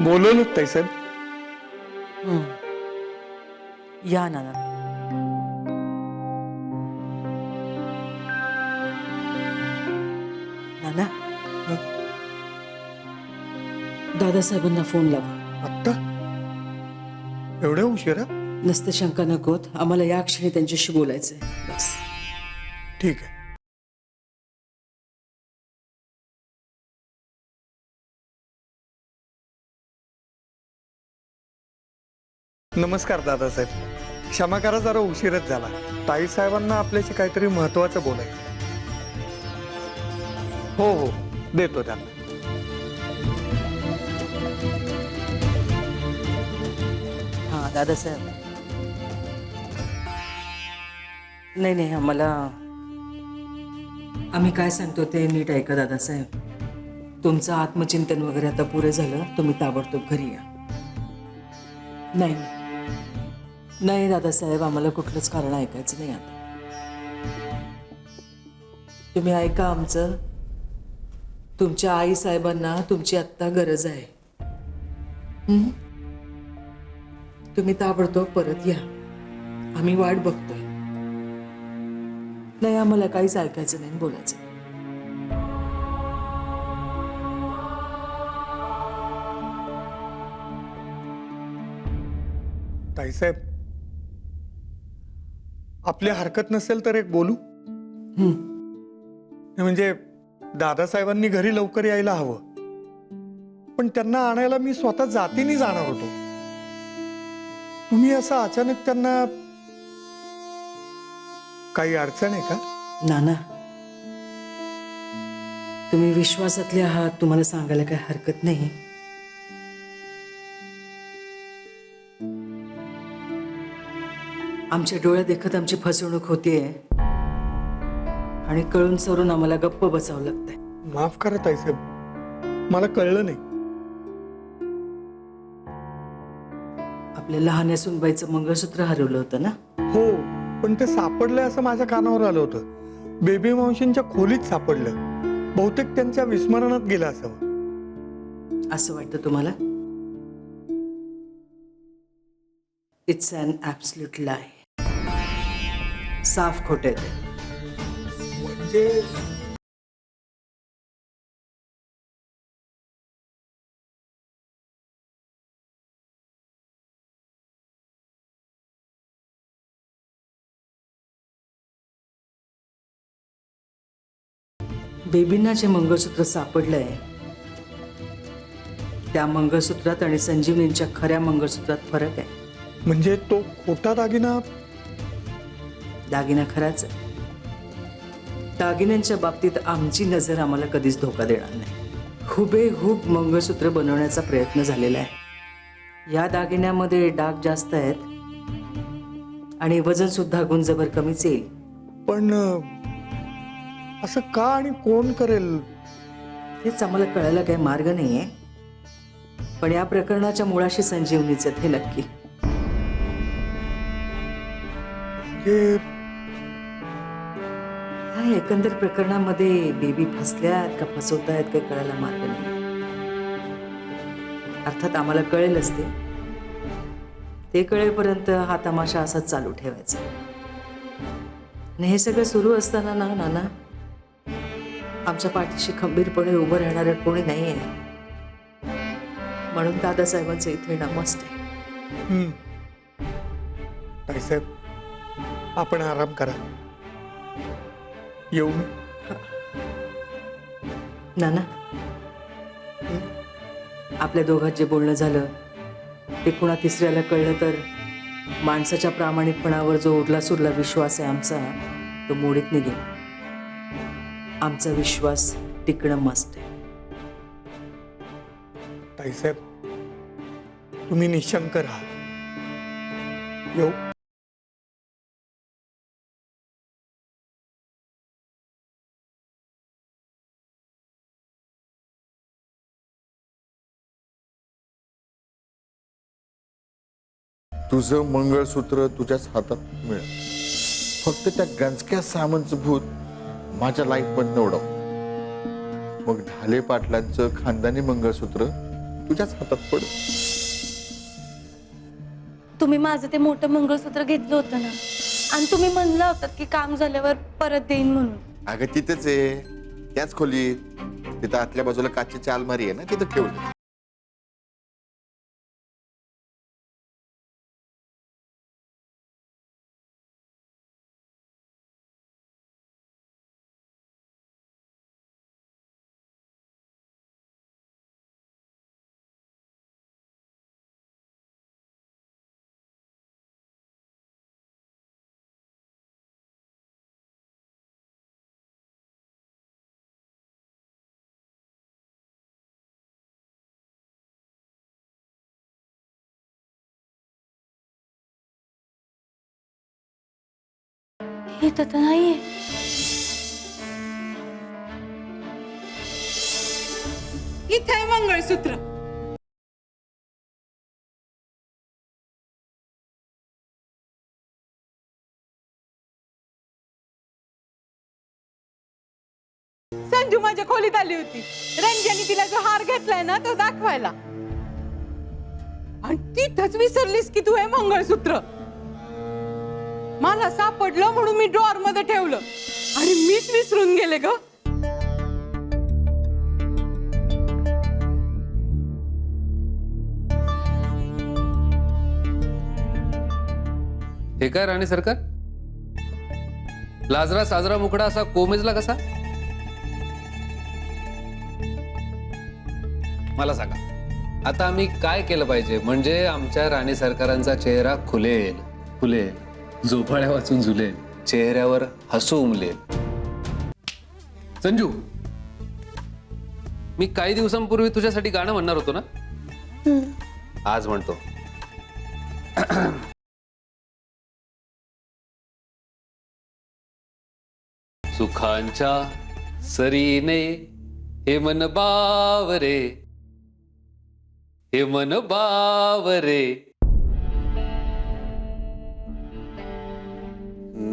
बोलवलं ताई साहेब. या नाना. नाना, दादासाहेबांना फोन लावा. आत्ता एवढ्या उशिरा? नसते शंका नकोत, आम्हाला या क्षणी त्यांच्याशी बोलायचंय. बस. ठीक आहे. नमस्कार दादासाहेब. क्षमा करा, जरा उशीरच झाला. ताई साहेबांना आपल्याशी काहीतरी महत्वाचं बोलायचं. हो हो, देतो त्यांना. हा दादासाहेब. नाही आम्ही काय सांगतो ते नीट ऐका दादासाहेब. तुमचं आत्मचिंतन वगैरे आता पुरे झालं, तुम्ही ताबडतोब घरी या. नाही दादासाहेब, आम्हाला कुठलंच कारण ऐकायचं नाही आता. तुम्ही ऐका आमचं. तुमच्या आई साहेबांना तुमची आत्ता गरज आहे. तुम्ही ताबडतोब परत या. आम्ही वाट बघतोय. नाही, आम्हाला काहीच ऐकायचं नाही, बोलायचं. ताई साहेब, आपली हरकत नसेल तर एक बोलू. म्हणजे दादासाहेबांनी घरी लवकर यायला हवं, पण त्यांना आणायला मी स्वतः जातीने जाणार होतो. तुम्ही असं अचानक त्यांना, काही अडचण आहे का? नाना, तुम्ही विश्वासातले आहात, तुम्हाला सांगायला काही हरकत नाही. आमच्या डोळ्यात देखत आमची फसवणूक होतीये आणि कळून सरून आम्हाला गप्प बसावं लागतंय. माफ करा ताईसाहेब, मला कळलं नाही. आपल्या लहान सुनबाईचं मंगळसूत्र हरवलं होतं ना? हो, पण ते सापडलंय असं माझ्या कानावर आलं होतं. बेबी मावशींच्या खोलीत सापडलं. बहुतेक त्यांच्या विस्मरणात गेलं असावं. असं वाटतं तुम्हाला? इट्स अन ॲब्सल्यूट लाय. साफ खोटे ते. म्हणजे बेबींना जे मंगळसूत्र सापडलंय त्या मंगळसूत्रात आणि संजीवनींच्या खऱ्या मंगळसूत्रात फरक आहे. म्हणजे तो खोटा दागिना? दागिना खराच आहे. दागिन्यांच्या बाबतीत आमची नजर आम्हाला कधीच धोका देणार नाही. हुबेहूब मंगळसूत्र बनवण्याचा प्रयत्न झालेला आहे. या दागिन्यामध्ये डाग जास्त आहेत आणि वजन सुद्धा गुंजभर कमीच येईल. पण असं का आणि कोण करेल हेच आम्हाला कळायला काही मार्ग नाहीये. पण या प्रकरणाच्या मुळाशी संजीवनीच हे नक्की. ह्या एकंदर प्रकरणामध्ये बेबी फसल्यात का फसवतायत काही कळायला मार्ग नाही. अर्थात आम्हाला कळेलच ते. ते कळेपर्यंत हा तमाशा असाच चालू ठेवायचा. आणि हे सगळं सुरू असताना ना नाना, आमच्या पाठीशी खंबीरपणे उभं राहणारं कोणी नाही आहे. म्हणून दादासाहेबांचं इथे येणं मस्त आहे. ताईसाहेब, आपण आराम करा. येऊ मी? नाना, आपल्या दोघात जे बोलणं झालं ते कुणा तिसऱ्याला कळलं तर माणसाच्या प्रामाणिकपणावर जो उरला सुरला विश्वास आहे आमचा, तो मोडीत निघेल. आमचा विश्वास टिकणं मस्त आहे. ताईसाहेब, तुम्ही निशंक राहा. येऊ? तुझं मंगळसूत्र तुझ्याच हातात मिळेल. फक्त त्या गंजक्या सामनचं भूत माझ्या लाईफ मधनं उडव. मग ढाले पाटलांचं खानदानी मंगळसूत्र तुझ्याच हातात पड. तुम्ही माझं ते मोठं मंगळसूत्र घेतलं होतं ना, आणि तुम्ही म्हणला होता की काम झाल्यावर परत देईन म्हणून. अगं तिथेच आहे, त्याच खोलीत. तिथं आतल्या बाजूला काचेची अलमारी आहे ना, तिथं ठेवलं. इथं तर नाहीये. इथे आहे मंगळसूत्र. संजू माझ्या खोलीत आली होती. रंजनी तिला जो हार घेतलाय ना तो दाखवायला, आणि तिथंच विसरलीस की तू हे मंगळसूत्र. मला सापडलं म्हणून मी ड्रॉअर मध्ये ठेवलं, आणि मीच विसरून गेले ग. हे काय राणी सरकार, लाजरा साजरा मुकडा असा कोमेजला कसा? मला सांगा, आता आम्ही काय केलं पाहिजे म्हणजे आमच्या राणी सरकारांचा चेहरा खुलेल, फुलेल, झोपाळ्या वाचून झुलेल, चेहऱ्यावर हसू उमलेल. संजू, मी काही दिवसांपूर्वी तुझ्यासाठी गाणं म्हणणार होतो ना, आज म्हणतो. सुखांच्या सरीने हे मन बावरे, हे मन बावरे.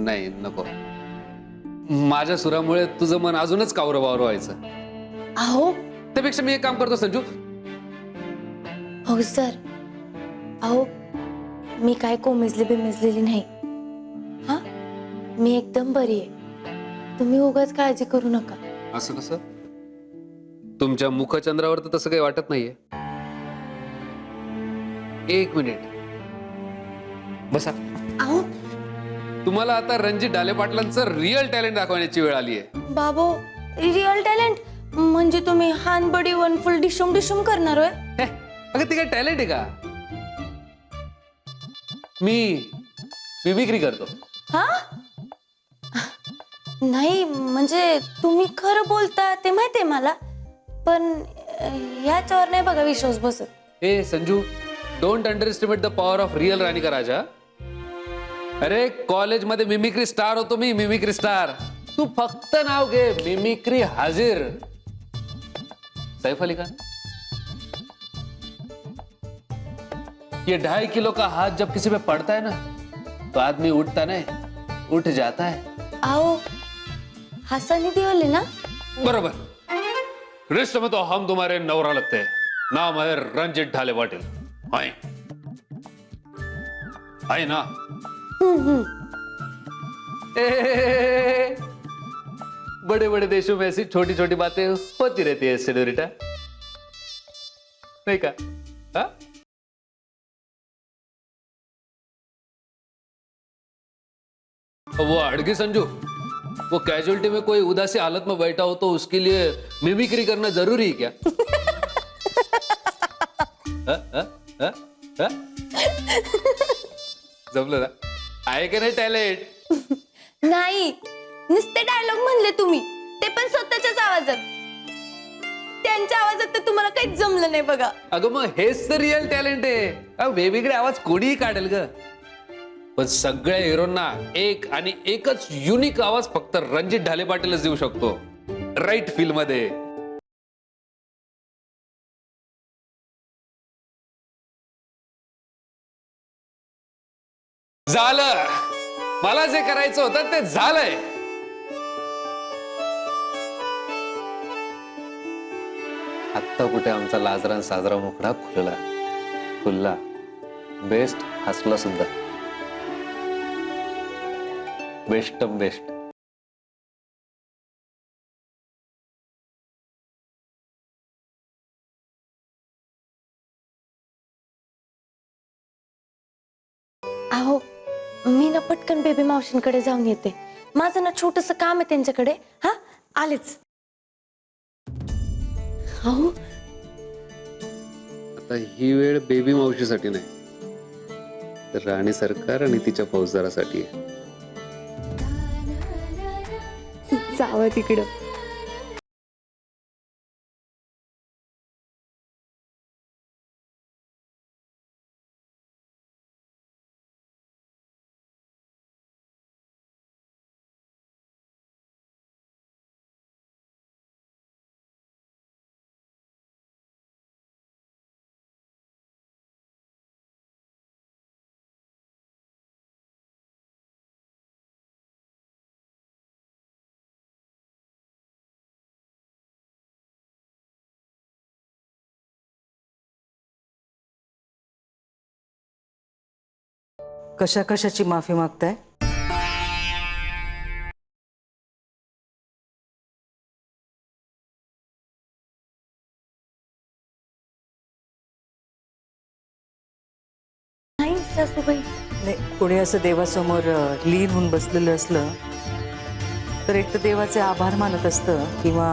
नाही नको, माझ्या सुरामुळे तुझं मन अजूनच कावरं व्हायचं. अहो त्यापेक्षा मी एक काम करतो संजू. हो सर, अहो मी काय कोमेजली बिमेजलेली नाही. हा, मी एकदम बरी आहे. तुम्ही उगाच काळजी करू नका. असं कसं? तुमच्या मुखचंद्रावर तर तसं काही वाटत नाहीये. एक मिनिट बसा. अहो तुम्हाला आता रणजित ढाले पाटलांचं रिअल टॅलेंट दाखवण्याची वेळ आली आहे. बाबो, रिअल टॅलेंट म्हणजे तुम्ही हानबडी वन फुल डिशुम डिशुम करणार होय? अगं ते काय टॅलेंट आहे का? मी मिमिक्री करतो. हा, नाही म्हणजे तुम्ही खरं बोलता ते माहितीये मला, पण ह्याच्यावर नाही बघा विश्वास बसत. ए Sanju, don't underestimate the power of real Rani Raja. अरे कॉलेजमध्ये मिमिक्री स्टार होतो मी, मिमिक्री स्टार. तू फक्त नाव घे, मिमिक्री हाजिर. सैफ अली खान, ये 2.5 किलो का हाथ जब किसी पे पड़ता है ना, तो आदमी उठता नहीं, उठ जाता है. आओ हसनी देओले ना. बरोबर. रिश्ते में तो हम तुम्हारे नवरा लगते हैं. नाम है रंजित ढाले पाटिल. है ना? बड़े बड़े देशों में ऐसी छोटी छोटी बातें होती रहती है सेनोरिटा, नहीं का? हा? वो अड़गी संजू, वो कैजुअलिटी में कोई उदासी हालत में बैठा हो तो उसके लिए मिमिक्री करना जरूरी है क्या? जमलं ना? आहे का नाही टॅलेंट? नाही, नुसते डायलॉग म्हणले तुम्ही, ते पण स्वतःच्याच आवाजात. त्यांच्या आवाजात तर तुम्हाला काहीच जमलं नाही बघा. अगं मग हेच तर रिअल टॅलेंट आहे. वेगवेगळे आवाज कोणीही काढेल ग, पण सगळ्या हिरोंना एक आणि एकच युनिक आवाज फक्त रणजित ढाले पाटीलच देऊ शकतो, राईट फील मध्ये. झालं, मला जे करायचं होतं ते झालंय. आत्ता कुठे आमचा लाजरा साजरा मुखडा खुल्ला बेस्ट हसला सुद्धा. Best best. अहो मी ना पटकन बेबी मावशींकडे जाऊन येते. माझं ना छोटस काम आहे त्यांच्याकडे. हा आलेच. अहो आता ही वेळ बेबी मावशीसाठी नाही, तर राणी सरकार आणि तिच्या फौजदारासाठी आहे. जावं तिकडं. कशा कशाची माफी मागताय? नाही सासूबाई. नाही, कोणी असं देवासमोर लीन होऊन बसलेलं असलं तर एक तर देवाचे आभार मानत असतं किंवा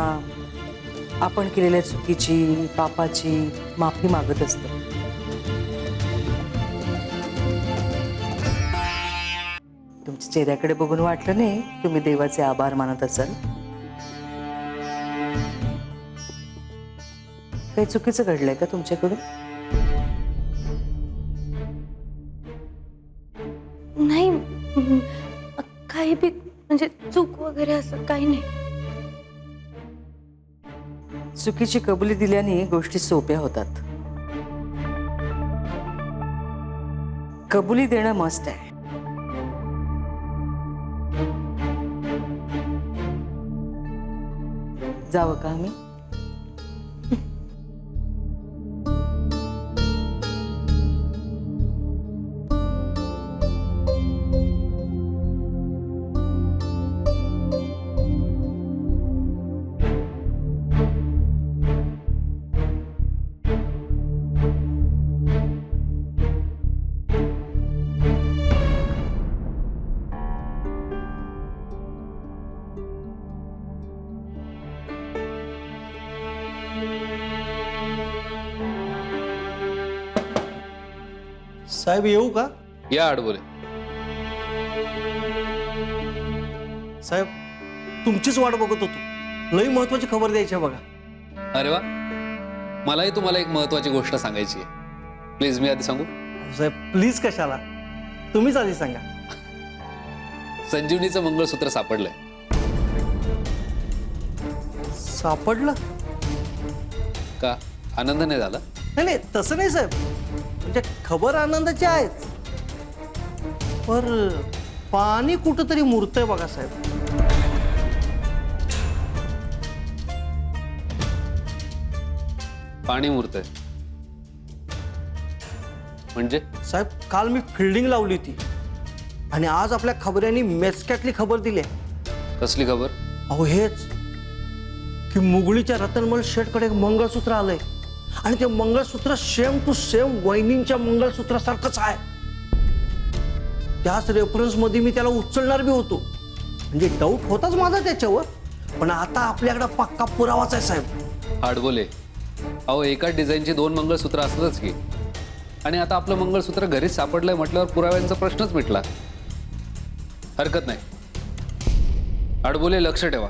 आपण केलेल्या चुकीची पापाची माफी मागत असतं. तुमच्या चेहऱ्याकडे बघून वाटलं नाही तुम्ही देवाचे आभार मानत असाल. काही चुकीचं घडलंय का तुमच्याकडून? नाही काही बी म्हणजे चूक वगैरे असं काही नाही. चुकीची कबुली दिल्याने गोष्टी सोप्या होतात. कबुली देणं मस्ट आहे. जावं का आम्ही? साहेब येऊ का? या आडबोले. साहेब तुमचीच वाट बघत होतो. लई महत्वाची खबर द्यायची आहे बघा. अरे वा, मलाही तुम्हाला एक महत्वाची गोष्ट सांगायची आहे. प्लीज मी आधी सांगू? साहेब प्लीज कशाला, तुम्हीच आधी सांगा. संजीवनीचं मंगळसूत्र सापडलंय. सापडलं? का आनंद नाही झाला? नाही नाही तसं नाही साहेब, म्हणजे खबर आनंदाची आहेच, पर पाणी कुठंतरी मुरतंय बघा साहेब. पाणी मुरतंय म्हणजे? साहेब काल मी फिल्डिंग लावली होती आणि आज आपल्या खबऱ्यांनी मेचक्यातली खबर दिली आहे. कसली खबर? अहो हेच की मुगळीच्या रतनमल शेठकडे एक मंगळसूत्र आलंय आणि ते मंगळसूत्र सेम टू सेम वहिनींच्या मंगळसूत्रासारखंच आहे. त्याच रेफरन्स मध्ये मी त्याला उचलणार बी होतो, म्हणजे डाऊट होताच माझा त्याच्यावर, पण आता आपल्याकडे पक्का पुरावाच आहे साहेब. आडबोले, अहो एकाच डिझाईनची 2 मंगळसूत्र असतंच की, आणि आता आपलं मंगळसूत्र घरीच सापडलंय म्हटल्यावर पुराव्यांचा प्रश्नच मिटला. हरकत नाही. आडबोले लक्ष ठेवा,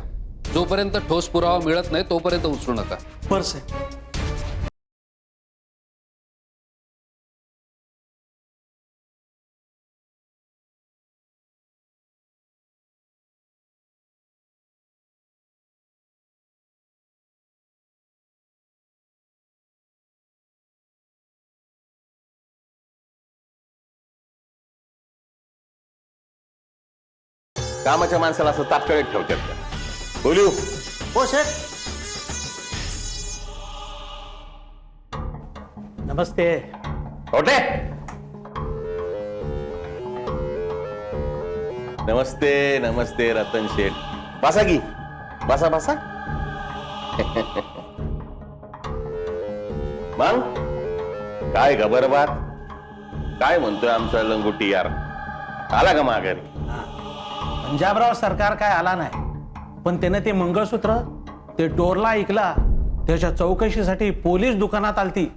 जोपर्यंत ठोस पुरावा मिळत नाही तोपर्यंत उचलू नका. पर साहेब कामाच्या माणसाला असं तात्काळ ठेवतात का? बोलू हो शेठ. नमस्ते. छोटे नमस्ते नमस्ते रतन शेठ. बसा की बसा बसा. मग काय खबर बात? काय म्हणतोय आमचा लंगोटी यार? आला का माघारी? पंजाबराव सरकार काय आला नाही, पण त्याने ते मंगळसूत्र ते डोरला ऐकला. त्याच्या चौकशीसाठी पोलीस दुकानात आलती.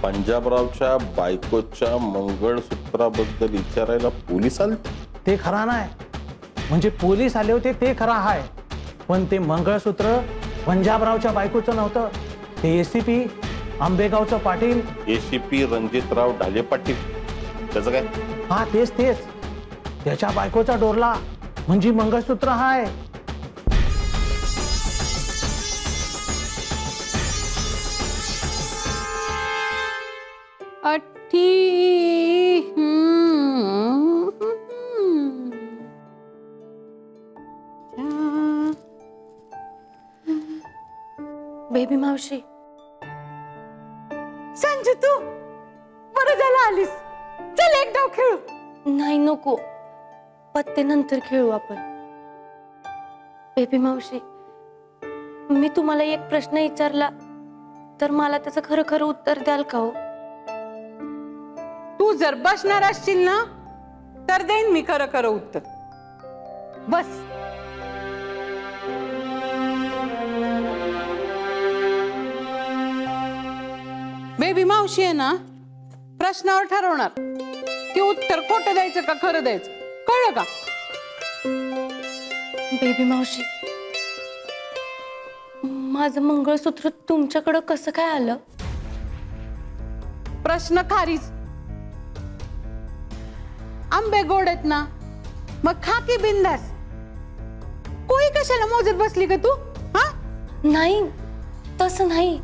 पंजाबरावच्या बायकोच्या मंगळसूत्राबद्दल विचारायला पोलीस आले? ते खरा नाही, म्हणजे पोलीस आले होते ते खरा आहे, पण ते मंगळसूत्र पंजाबरावच्या बायकोचं नव्हतं. ते एसीपी आंबेगावचं पाटील. एसीपी रणजितराव ढाले पाटील. त्याचं काय? हा तेच तेच, त्याच्या बायकोचा डोरला म्हणजे मंगळसूत्र हाय. बेबी मावशी, संजू तू बरं झालं आलीस. चल एक डाव खेळू. नाही नको, पत्ते नंतर खेळू आपण. बेबी मावशी, मी तुम्हाला एक प्रश्न विचारला तर मला त्याचं खरं खरं उत्तर द्याल का हो? तू जर बसणार असशील ना तर देईन मी खरं खरं उत्तर. बस. बेबी मावशी आहे ना, प्रश्नावर ठरवणार की उत्तर खोटं द्यायचं का खरं द्यायचं. कळलं का? बेबी मावशी, माझं मंगळसूत्र तुमच्याकडं कसं काय आलं? प्रश्न खारीच. आंबे गोड आहेत ना, मग खा की बिंदास. कोई कशाला मोजत बसली का तू? हा, नाही, तसं नाही,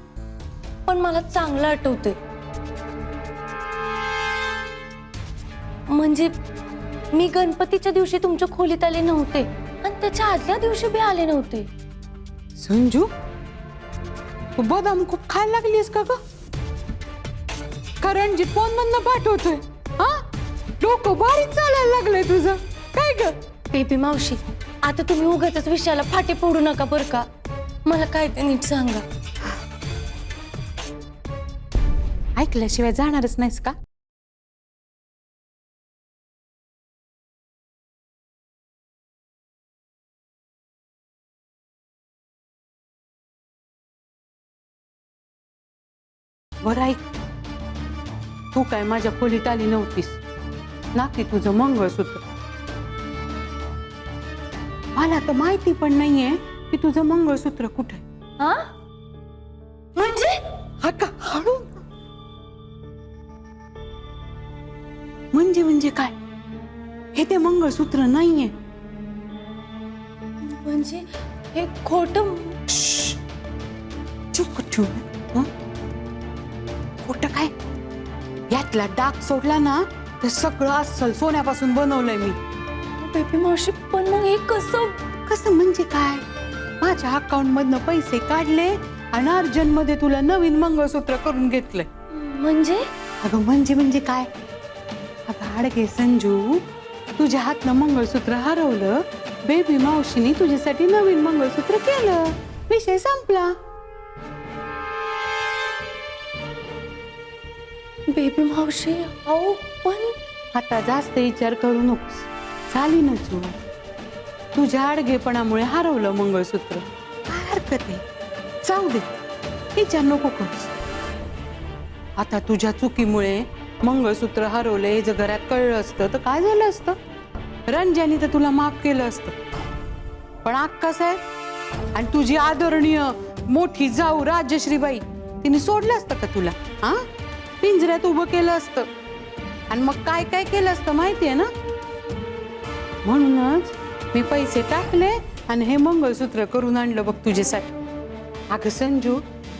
पण मला चांगलं आठवतंय. म्हणजे मी गणपतीच्या दिवशी तुमच्या खोलीत आले नव्हते आणि त्याच्या आदल्या दिवशी बी आले नव्हते. संजू, तू बदाम खूप खायला लागलीस का ग? रणजित फोन मधनं पाठवतोय. हा, डोकं भारी चालायला लागलंय तुझं. काय ग? बेबी मावशी, आता तुम्ही उगाचच विषयाला फाटे फोडू नका बरं का. मला काय ते नीट सांगा. ऐकल्याशिवाय जाणारच नाहीस का? बरं ऐक, तू काय माझ्या खोलीत आली नव्हतीस ना की तुझं मंगळसूत्र. मला तर माहिती पण नाहीये की तुझं मंगळसूत्र कुठे. हा, म्हणजे हा का? हळू. म्हणजे काय? हे ते मंगळसूत्र नाहीये. म्हणजे हे खोटं. चुप ठेव. खोटं काय? यातला डाग सोडला ना तर सगळं अस्सल सोन्यापासून बनवलंय मी. बेबी मावशी, पण मग हे कसं? कसं म्हणजे काय? माझ्या अकाउंट मधनं पैसे काढले आणि अर्जंट मध्ये तुला नवीन मंगळसूत्र करून घेतलंय. म्हणजे अगं म्हणजे काय? अगं अडगे संजू, तुझ्या हातनं मंगळसूत्र हरवलं, बेबी मावशीने तुझ्यासाठी नवीन मंगळसूत्र केलं, विषय संपला. बेबी मावशी, अहो पण आता जास्त विचार करू नकोस. झाली ना चूक. तुझ्या अडगेपणामुळे हरवलं मंगळसूत्र. काय हरकत आहे? जाऊ दे, विचार नको करूस. आता तुझ्या चुकीमुळे मंगळसूत्र हरवलं हे जर घरात कळलं असतं तर काय झालं असतं? रंजनी तर तुला माफ केलं असतं, पण अक्का साहेब आणि तुझी आदरणीय मोठी जाऊ राजश्रीबाई तिने सोडलं असतं का तुला? हा, पिंजऱ्यात उभं केलं असतं आणि मग काय काय केलं असतं माहितीये ना. म्हणूनच मी पैसे टाकले आणि हे मंगळसूत्र करून आणलं बघ तुझ्यासाठी. अगं संजू,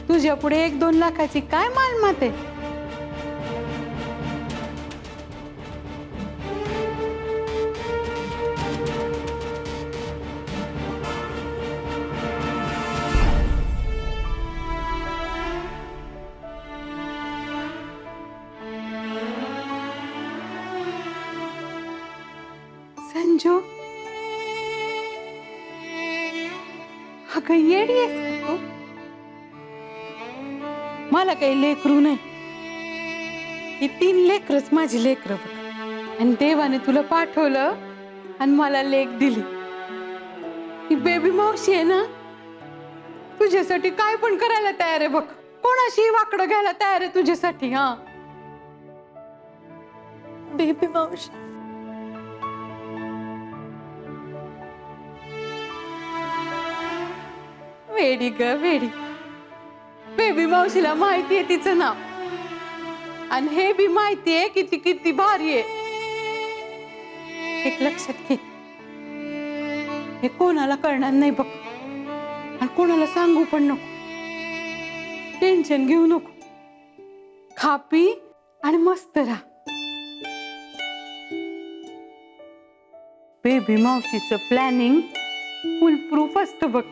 तुझ्या पुढे 1-2 लाखाची काय मालमत्ता आहे? अंजू अगं येडी आहेस का तू? मला काही लेकरू नाही. ही 3 लेकरच माझी लेकरं बघ. आणि देवाने तुला पाठवलं आणि मला लेक दिली. ही बेबी मावशी आहे ना, तुझ्यासाठी काय पण करायला तयार आहे बघ. कोणाशी वाकडं घ्यायला तयार आहे तुझ्यासाठी. हा बेबी मावशी, वेडी ग वेडी. बेबी मावशीला माहिती आहे तिचं नाव, आणि हे बी माहिती आहे की ती किती भारी आहे. एक लक्षात घे, हे कोणाला कळणार नाही बघ, आणि कोणाला सांगू पण नको. टेन्शन घेऊ नको. खा पी आणि मस्त राहा. बेबी मावशीचं प्लॅनिंग फुल प्रूफ असतं बघ.